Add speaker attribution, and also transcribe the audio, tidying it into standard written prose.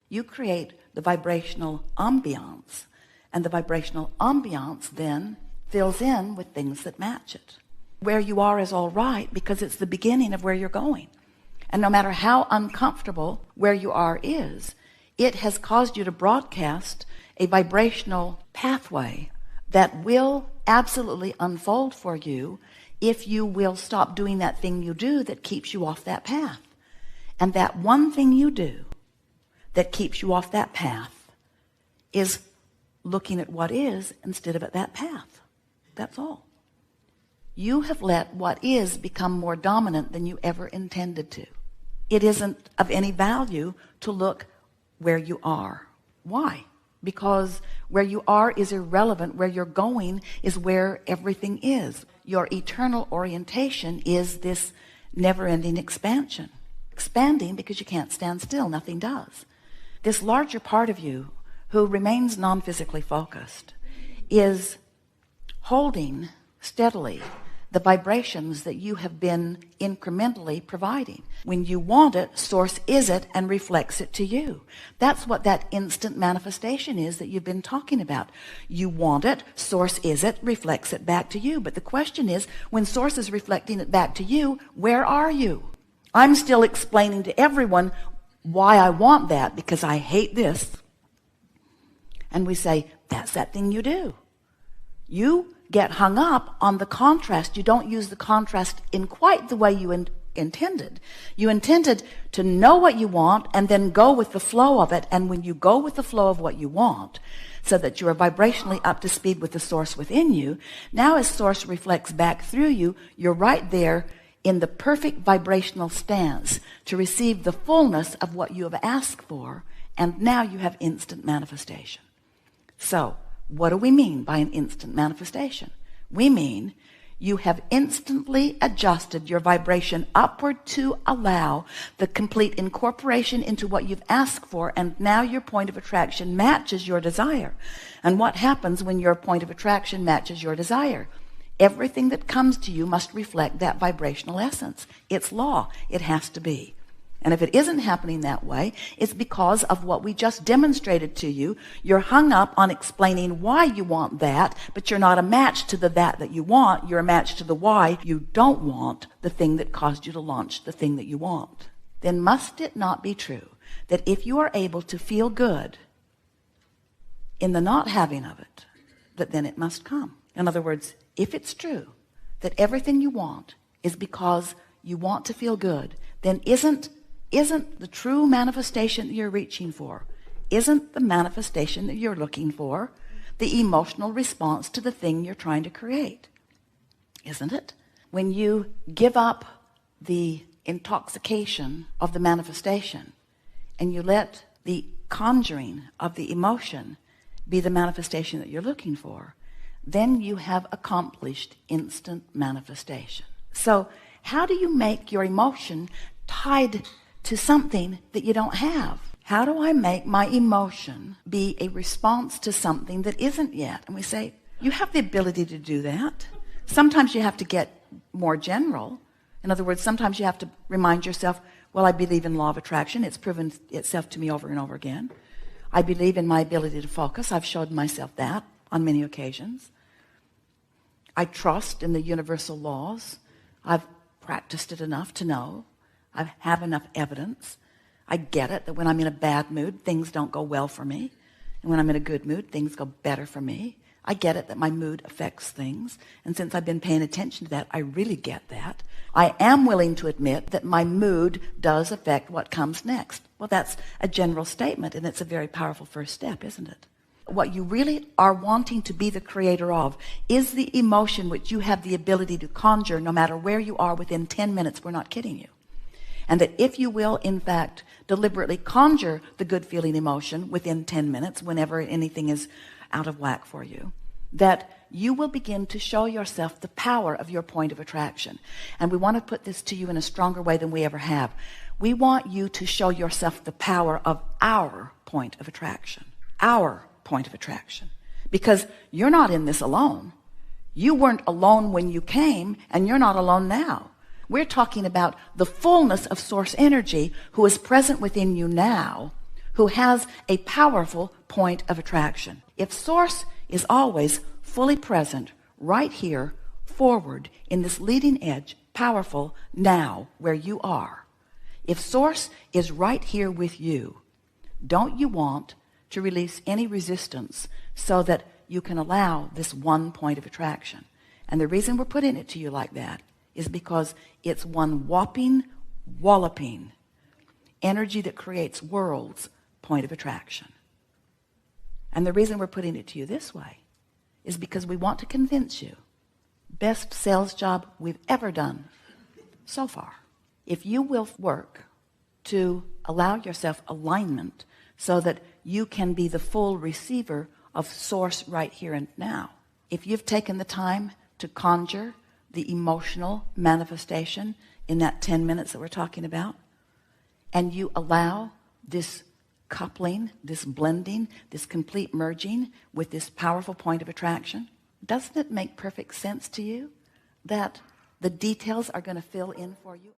Speaker 1: You create the vibrational ambiance, and the vibrational ambiance then fills in with things that match it. Where you are is all right because it's the beginning of where you're going. And no matter how uncomfortable where you are is, it has caused you to broadcast a vibrational pathway that will absolutely unfold for you if you will stop doing that thing you do that keeps you off that path. And that one thing you do that keeps you off that path is looking at what is instead of at that path. That's all. You have let what is become more dominant than you ever intended to. It isn't of any value to look where you are. Why? Because where you are is irrelevant. Where you're going is where everything is. Your eternal orientation is this never-ending expansion. Expanding because you can't stand still. Nothing does. This larger part of you who remains non-physically focused is holding steadily the vibrations that you have been incrementally providing. When you want it, source is it and reflects it to you. That's what that instant manifestation is that you've been talking about. You want it, source is it, reflects it back to you. But the question is, when source is reflecting it back to you, where are you? I'm still explaining to everyone why I want that because I hate this. And we say, that's that thing you do. You get hung up on the contrast. You don't use the contrast in quite the way you intended. You intended to know what you want and then go with the flow of it. And when you go with the flow of what you want, so that you are vibrationally up to speed with the source within you, now as source reflects back through you, you're right there in the perfect vibrational stance to receive the fullness of what you have asked for. And now you have instant manifestation. So what do we mean by an instant manifestation? We mean you have instantly adjusted your vibration upward to allow the complete incorporation into what you've asked for, and now your point of attraction matches your desire. And what happens when your point of attraction matches your desire? Everything that comes to you must reflect that vibrational essence. It's law. It has to be. And if it isn't happening that way, it's because of what we just demonstrated to you. You're hung up on explaining why you want that, but you're not a match to the that you want. You're a match to the why you don't want the thing that caused you to launch the thing that you want. Then must it not be true that if you are able to feel good in the not having of it, that then it must come? In other words, if it's true that everything you want is because you want to feel good, then isn't the true manifestation that you're reaching for, isn't the manifestation that you're looking for the emotional response to the thing you're trying to create? Isn't it? When you give up the intoxication of the manifestation and you let the conjuring of the emotion be the manifestation that you're looking for, then you have accomplished instant manifestation. So how do you make your emotion tied to something that you don't have? How do I make my emotion be a response to something that isn't yet? And we say, you have the ability to do that. Sometimes you have to get more general. In other words, sometimes you have to remind yourself, well, I believe in law of attraction. It's proven itself to me over and over again. I believe in my ability to focus. I've showed myself that on many occasions. I trust in the universal laws. I've practiced it enough to know. I have enough evidence. I get it that when I'm in a bad mood, things don't go well for me. And when I'm in a good mood, things go better for me. I get it that my mood affects things. And since I've been paying attention to that, I really get that. I am willing to admit that my mood does affect what comes next. Well, that's a general statement, and it's a very powerful first step, isn't it? What you really are wanting to be the creator of is the emotion which you have the ability to conjure no matter where you are within 10 minutes. We're not kidding you. And that if you will, in fact, deliberately conjure the good feeling emotion within 10 minutes, whenever anything is out of whack for you, that you will begin to show yourself the power of your point of attraction. And we want to put this to you in a stronger way than we ever have. We want you to show yourself the power of our point of attraction. Our point of attraction. Because you're not in this alone. You weren't alone when you came, and you're not alone now. We're talking about the fullness of source energy who is present within you now, who has a powerful point of attraction. If source is always fully present right here, forward, in this leading edge, powerful now where you are, if source is right here with you, don't you want to release any resistance so that you can allow this one point of attraction? And the reason we're putting it to you like that is because it's one whopping, walloping energy that creates worlds point of attraction. And the reason we're putting it to you this way is because we want to convince you, best sales job we've ever done so far. If you will work to allow yourself alignment so that you can be the full receiver of source right here and now, if you've taken the time to conjure the emotional manifestation in that 10 minutes that we're talking about, and you allow this coupling, this blending, this complete merging with this powerful point of attraction, doesn't it make perfect sense to you that the details are going to fill in for you?